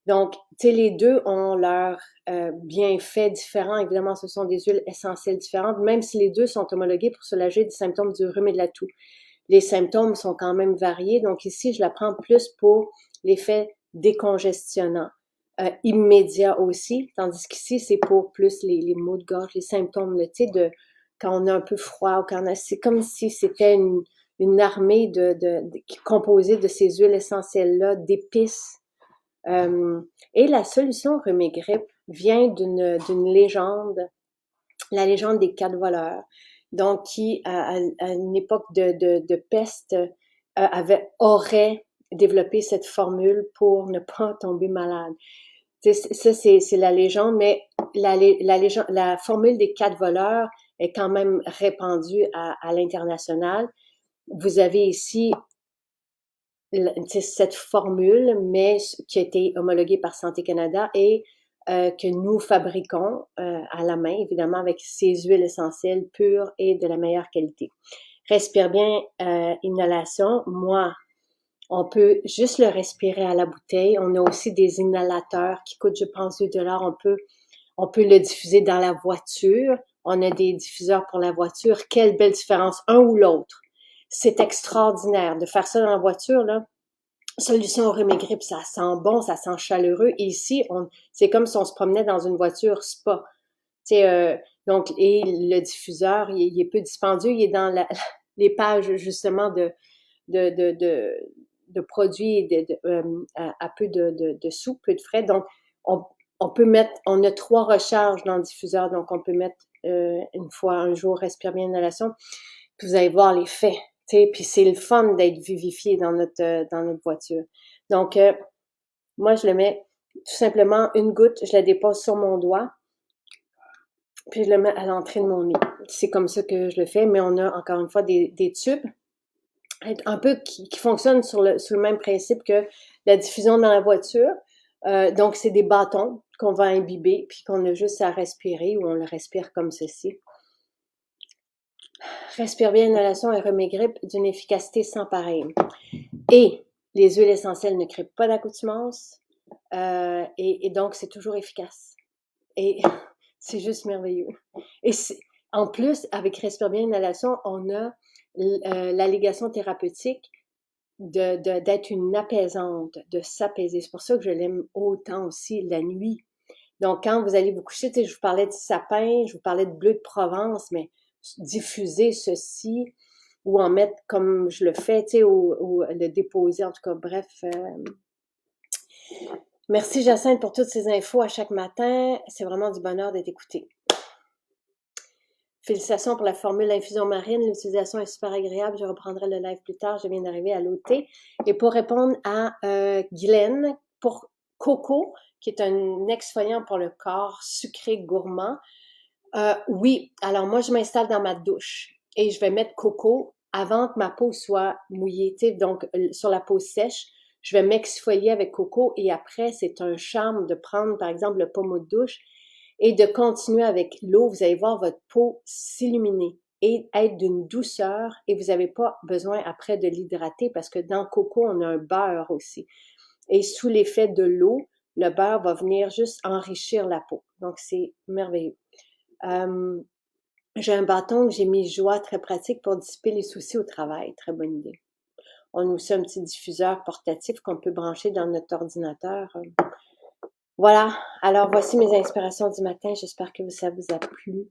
Donc, tu sais, les deux ont leurs bienfaits différents. Évidemment, ce sont des huiles essentielles différentes, même si les deux sont homologués pour soulager des symptômes du rhume et de la toux. Les symptômes sont quand même variés. Donc ici, je la prends plus pour l'effet décongestionnant, immédiat aussi, tandis qu'ici, c'est pour plus les maux de gorge, les symptômes, tu sais, de quand on a un peu froid ou quand on a, c'est comme si c'était une armée composée de ces huiles essentielles-là, d'épices. Et la solution rhume et grippe vient d'une légende, la légende des 4 voleurs. Donc, qui, à une époque de peste, aurait développé cette formule pour ne pas tomber malade. Ça, c'est la légende, mais la formule des 4 voleurs est quand même répandue à l'international. Vous avez ici cette formule, mais qui a été homologuée par Santé Canada et que nous fabriquons à la main, évidemment, avec ces huiles essentielles pures et de la meilleure qualité. Respire bien, inhalation. Moi, on peut juste le respirer à la bouteille. On a aussi des inhalateurs qui coûtent, je pense, $2. On peut le diffuser dans la voiture. On a des diffuseurs pour la voiture. Quelle belle différence, un ou l'autre. C'est extraordinaire de faire ça dans la voiture, là. Solution rhume et grippe, ça sent bon, ça sent chaleureux. Et ici, c'est comme si on se promenait dans une voiture spa. Donc, et le diffuseur, il est peu dispendieux, il est dans les pages justement de produits à peu de sous, peu de frais. Donc, on peut mettre, on a 3 recharges dans le diffuseur, donc on peut mettre une fois un jour, respire bien inhalation, puis vous allez voir l'effet. Puis c'est le fun d'être vivifié dans notre voiture. Donc, moi, je le mets tout simplement une goutte, je la dépose sur mon doigt, puis je le mets à l'entrée de mon nez. C'est comme ça que je le fais, mais on a encore une fois des tubes un peu qui fonctionnent sur le même principe que la diffusion dans la voiture. Donc, c'est des bâtons qu'on va imbiber, puis qu'on a juste à respirer, ou on le respire comme ceci. Respire bien, inhalation et rhume et grippe d'une efficacité sans pareille. Et les huiles essentielles ne créent pas d'accoutumance, et donc c'est toujours efficace. Et c'est juste merveilleux. Et en plus, avec Respire bien, inhalation, on a l'allégation thérapeutique d'être une apaisante, de s'apaiser. C'est pour ça que je l'aime autant aussi la nuit. Donc, quand vous allez vous coucher, je vous parlais de sapin, je vous parlais de bleu de Provence, mais diffuser ceci ou en mettre comme je le fais, ou le déposer, en tout cas, bref. Merci Jacinthe pour toutes ces infos à chaque matin. C'est vraiment du bonheur d'être écouté. Félicitations pour la formule infusion marine. L'utilisation est super agréable. Je reprendrai le live plus tard. Je viens d'arriver à l'OT. Et pour répondre à Guylaine, pour Coco, qui est un exfoliant pour le corps sucré gourmand, oui. Alors moi, je m'installe dans ma douche et je vais mettre Coco avant que ma peau soit mouillée. Donc, sur la peau sèche, je vais m'exfolier avec Coco et après, c'est un charme de prendre, par exemple, le pommeau de douche et de continuer avec l'eau. Vous allez voir votre peau s'illuminer et être d'une douceur et vous n'avez pas besoin après de l'hydrater parce que dans Coco, on a un beurre aussi. Et sous l'effet de l'eau, le beurre va venir juste enrichir la peau. Donc, c'est merveilleux. J'ai un bâton que j'ai mis joie, très pratique pour dissiper les soucis au travail. Très bonne idée. On a aussi un petit diffuseur portatif qu'on peut brancher dans notre ordinateur. Voilà. Alors, voici mes inspirations du matin. J'espère que ça vous a plu.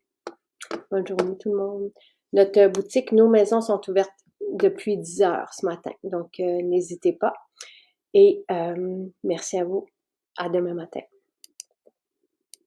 Bonne journée tout le monde. Notre boutique, nos maisons sont ouvertes depuis 10 heures ce matin. Donc, n'hésitez pas. Et merci à vous. À demain matin.